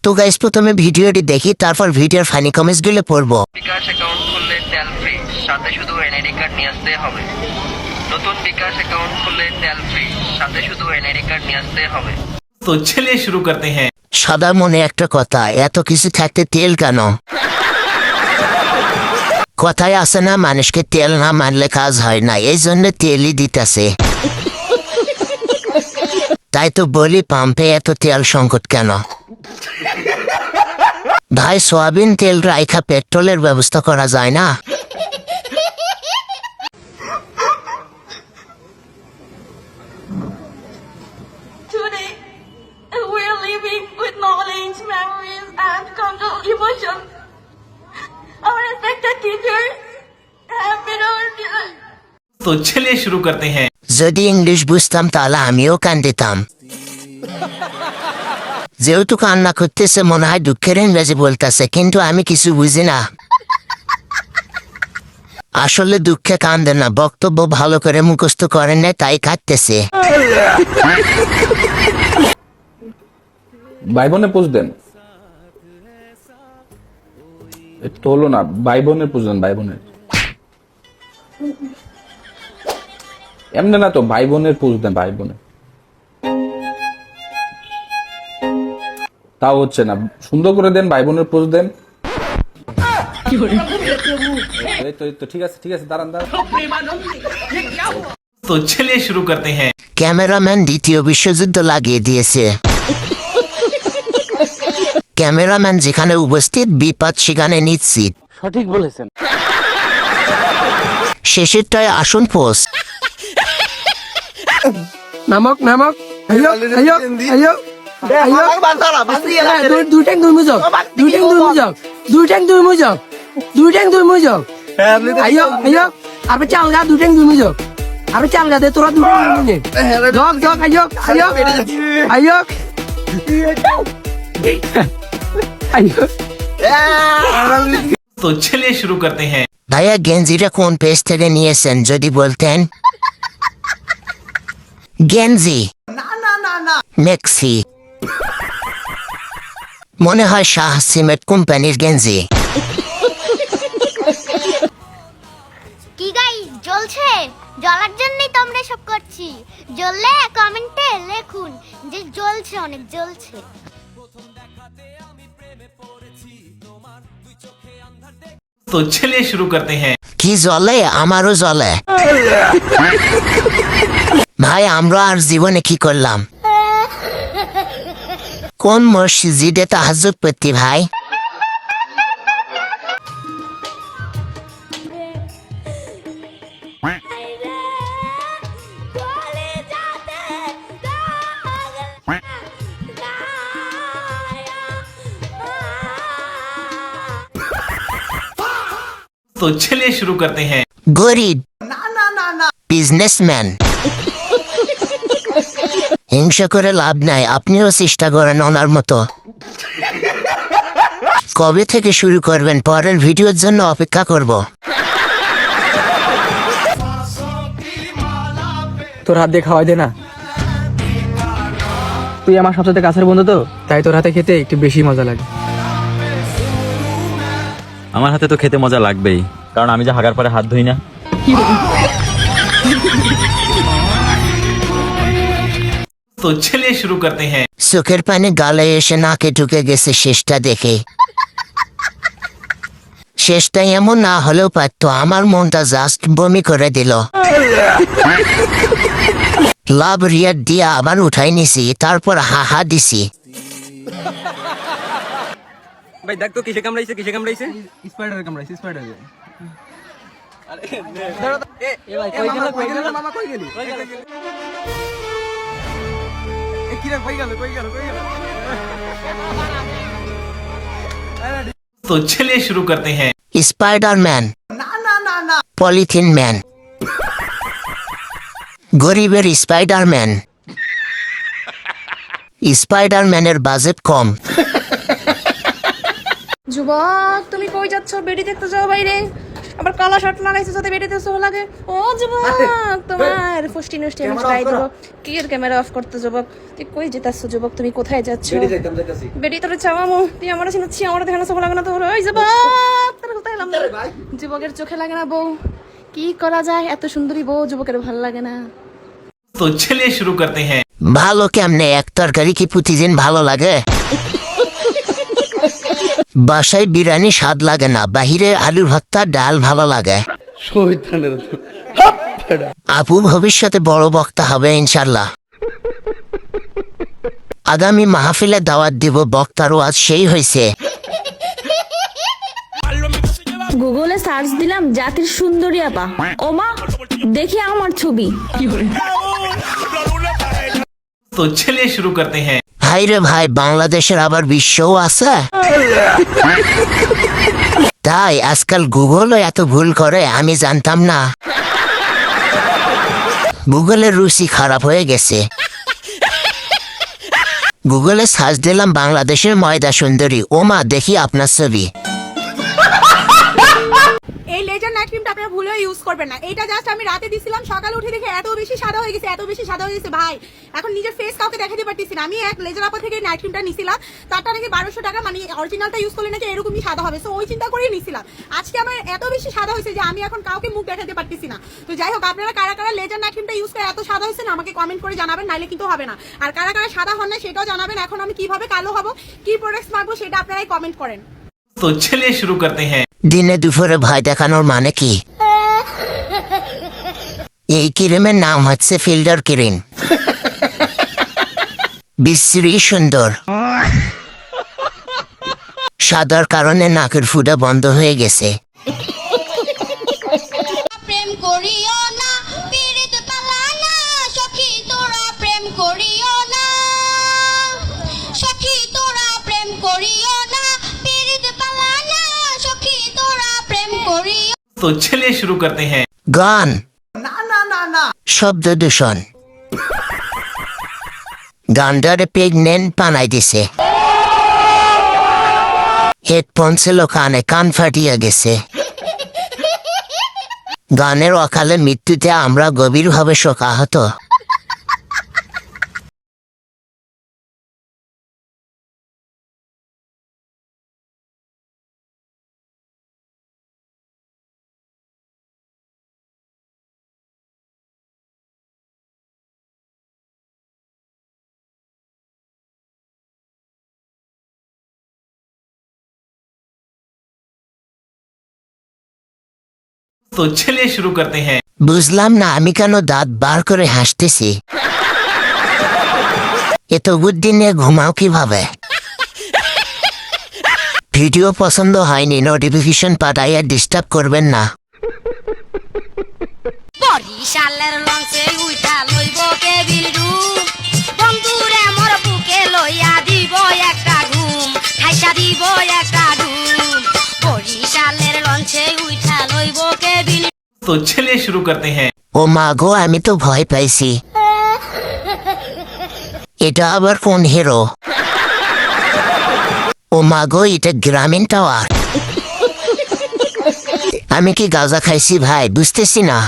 তো গাইস প্রথমে ভিডিওটি দেখি, তারপর ভিডিওর ফানি কমেন্টস গুলো পড়বো। বিকাশ অ্যাকাউন্ট খুললে তেল ফ্রি, সাথে শুধু এনআইডি কার্ড নিয়ে আসতে হবে। নতুন বিকাশ অ্যাকাউন্ট খুললে তেল ফ্রি, সাথে শুধু এনআইডি কার্ড নিয়ে আসতে হবে। तो चलिए शुरू करते हैं। সদা মনে একটা কথা, এত কিছু থাকতে তেল কেন? কথায় আছে না, মানুষকে তেল না মানলে কাজ হয় না, এই জন্য তেলই দিতেছে। তাই তো বলি পাম্পে এত তেল সংকট কেন? ভাই সোয়াবিন তেল রাইখা পেট্রোলের ব্যবস্থা করা যায় না? Today, we're living with knowledge, memories, and control emotions. Our respected teachers have been our teachers. तो चलिए शुरू करते हैं। যদি ইংলিশ বুঝতাম তাহলে আমিও কান্দিতাম। যেহেতু কান্না করতেছে মনে হয় দুঃখের ইংরেজি বলতেছে, কিন্তু আমি কিছু বুঝি না। আসলে দুঃখে কান্দে না, বক্তব্য ভালো করে মুখস্থ করেন না তাই কাঁদতেছে। ভাই বোনে পোজ দেন, একটু হলো না, ভাই বোনের পোজ দেন, ভাই বোনের এমনি না তো, ভাই বোনের পোজ দেন, ভাই বোনের। তাও হচ্ছে না, সুন্দর করে দেন, ভাই বোনের পোজ দেন। এই তো ঠিক আছে ঠিক আছে, দাঁড়ান দাঁড়ান। तो चलिए शुरू करते हैं। ক্যামেরাম্যান দ্বিতীয় বিশ্বযুদ্ধ লাগিয়ে দিয়েছে। ক্যামেরাম্যান যেখানে উপস্থিত বিপদ সেখানে নিশ্চিত। সঠিক বলেছেন। শেষেরটায় আসুন পোস্ট। নামক নামক আইয়ো আইয়ো আইয়ো আইয়ো দুই ট্যাং দুই মুজক দুই ট্যাং দুই মুজক দুই ট্যাং দুই মুজক দুই ট্যাং দুই মুজক আইয়ো আইয়ো আবে চাল গা দুই ট্যাং দুই মুজক আবে চাল গা দে তোরা দুই ট্যাং দুই মুজক জগ জগ আইয়ো আইয়ো আইয়ো আইয়ো तो चलिए शुरू करते हैं। ভাইয়া গেঞ্জিটা কোন পেজ থেকে নিয়েছেন যদি বলতেন? গেঞ্জি মেক্সি, মনে হয় শাহ সিমেন্ট কোম্পানির গেঞ্জি। কি গাইস জ্বলছে? জ্বলার জন্যই তো আমরা সব করছি। জ্বললে কমেন্টে লিখুন যে জ্বলছে, অনেক জ্বলছে। तो चलिए शुरू करते हैं। কি জ্বলে? আমারও জ্বলে। ভাই আমরা আর জীবনে কি করলাম? কোন মসজিদে তাহাজ্জুদ পড়তি ভাই? तो चलिए शुरू करते हैं। গরিব বিজনেসম্যান। হিংসা করে লাভ নাই, আপনিও চেষ্টা করেন ওনার মতো। কবে থেকে শুরু করবেন? পরের ভিডিওর জন্য অপেক্ষা করব। তোর হাত দিয়ে খাওয়াই দে না, তুই আমার সবচেয়ে কাছের বন্ধু তো, তাই তোর হাতে খেতে একটু বেশি মজা লাগে। আমার হাতে তো খেতে মজা লাগবেই, কারণ আমি যে হাগার পরে হাত ধুই না। तो चलिए शुरू करते हैं। চোখের পানি গালে এসে নাকে ঢুকে গেছে শেষটা দেখে। শেষটা এমন না হলেও পারতো, আমার মনটা জাস্ট বমি করে দিল। লাভ রিয়ার দিয়ে আবার উঠাই নিছি, তারপর হাহা দিছি। ভাই দেখ তো কিসে কামড়াইছে, কিসে কামড়াইছে? Spider কামড়াইছে, spider. আরে এ ভাই কই গেল, কই গেল মামা, কই গেলি? এ কি রে, কই গেল, কই গেল, কই গেল? तो चलिए शुरू करते हैं। স্পাইডারম্যান পলিথিন ম্যান, গরিবের স্পাইডারম্যান। স্পাইডারম্যানের বাজেট কম। যুবক তুমি কই যাচ্ছ? বেড়ি দেখতে যাও বাইরে। আবার কালা শার্ট লাগাইছে যাতে বেরিতে সো লাগে ও যুবক তোমার ফুষ্টি নষ্টি আমি ট্রাই দেবো কি এর ক্যামেরা অফ করতে যুবক তুই কই যেতাছ যুবক তুমি কোথায় যাচ্ছ বেরি তোর চাওয়ামু তুই আমার চিনছি আমার দেখানো সব লাগে না তোর ওই যুবক তোর কোথায় এলাম যুবকের চোখে লাগে না বউ কি করা যায় এত সুন্দরী বউ যুবকের ভালো লাগে না तो चलिए शुरू करते हैं। ভালো কেমনে এক তরকারি কি প্রতিদিন ভালো লাগে? বাসায় বিরিয়ানি স্বাদ লাগে না, বাহিরে আলুর ভর্তা ডাল ভালো লাগে। আপু ভবিষ্যতে বড় বক্তা হবে ইনশাল্লাহ। আগামী মাহফিলে দাওয়াত দিব, বক্তারও আজ সেই হয়েছে। গুগলে সার্চ দিলাম জাতির সুন্দরী আপা ওমা দেখি আমার ছবি तो चलिए शुरू करते हैं। ভাই রে ভাই, বাংলাদেশের আবার বিশ্বও আছে। তাই আজকাল গুগলও এত ভুল করে আমি জানতাম না। গুগলের রুচি খারাপ হয়ে গেছে। গুগলে সার্চ দিলাম বাংলাদেশের ময়দা সুন্দরী, ওমা দেখি আপনার ছবি। এই লেজার নাইট ক্রিমটা আপনারা ভুলেও ইউজ করবেন না। এটা জাস্ট আমি রাতে দিছিলাম, সকালে উঠে দেখে এত বেশি সাদা হয়ে গেছে, এত বেশি সাদা হয়ে গেছে ভাই, এখন নিজের ফেস কাউকে দেখাতে পারতেছি না। আমি এক লেজার আপা থেকে নাইট ক্রিমটা নিছিলাম, তারটা নাকি 1200 টাকা, মানে অরিজিনালটা ইউজ করলে নাকি এরকমই সাদা হবে, সো ওই চিন্তা করেই নিছিলাম। আজকে আমার এত বেশি সাদা হয়েছে যে আমি এখন কাউকে মুখ দেখাতে পারতেছি না। তো যাই হোক, আপনারা কারা কারা লেজার নাইট ক্রিমটা ইউজ করে এত সাদা হয়েছে না আমাকে কমেন্ট করে জানাবেন, নাইলে কিন্তু হবে না। আর কারা কারা সাদা হন না সেটাও জানাবেন। এখন আমি কিভাবে কালো হব, কি প্রোডাক্টস মাখবো সেটা আপনারাই কমেন্ট করেন। तो चलिए शुरू करते हैं। দিনে দুপুরে ভয় দেখানোর মানে কি? এই ক্রিমের নাম হচ্ছে ফিল্টার ক্রিম। বিশ্রী সুন্দর। সাদার কারণে নাকের ফুটা বন্ধ হয়ে গেছে। প্রেম করিও না পীড়িত পালানা সখী তোরা প্রেম করিও না সখী তোরা প্রেম করিও না পীড়িত পালানা সখী তোরা প্রেম করিও। तो चलिए शुरू करते हैं। গান শব্দ দূষণ। গানটারে প্রেগনেন্ট বানাই দিছে। হেডফোন ছিল কানে, কান ফাটিয়া গেছে। গানের অকালে মৃত্যুতে আমরা গভীরভাবে শোকাহত। तो चलिए शुरू करते हैं। বুঝলাম না আমি কেন দাঁত বার করে হাসতেছি। এত বুদ্ধি নিয়ে ঘুমাও কিভাবে? ভিডিও পছন্দ হয়নি নোটিফিকেশন পাঠাইয়া ডিস্টার্ব করবেন না। বরিশালের লঞ্চে উইটা লইব কেবিল ডুব বন্ধুরে মোর বুকে লইয়া দিব একটা ঘুম খাইসা দিব একটা ঘুম বরিশালের লঞ্চে উইটা লইব কেবিল। तो चलिए शुरू करते हैं। ও মা গো, আমি তো ভয় পাইছি। এটা আবার কোন হিরো? ও মা গো, এটা গ্রামীণ টাওয়ার। আমি কি গাঁজা খাইছি ভাই? বুঝতেছি না।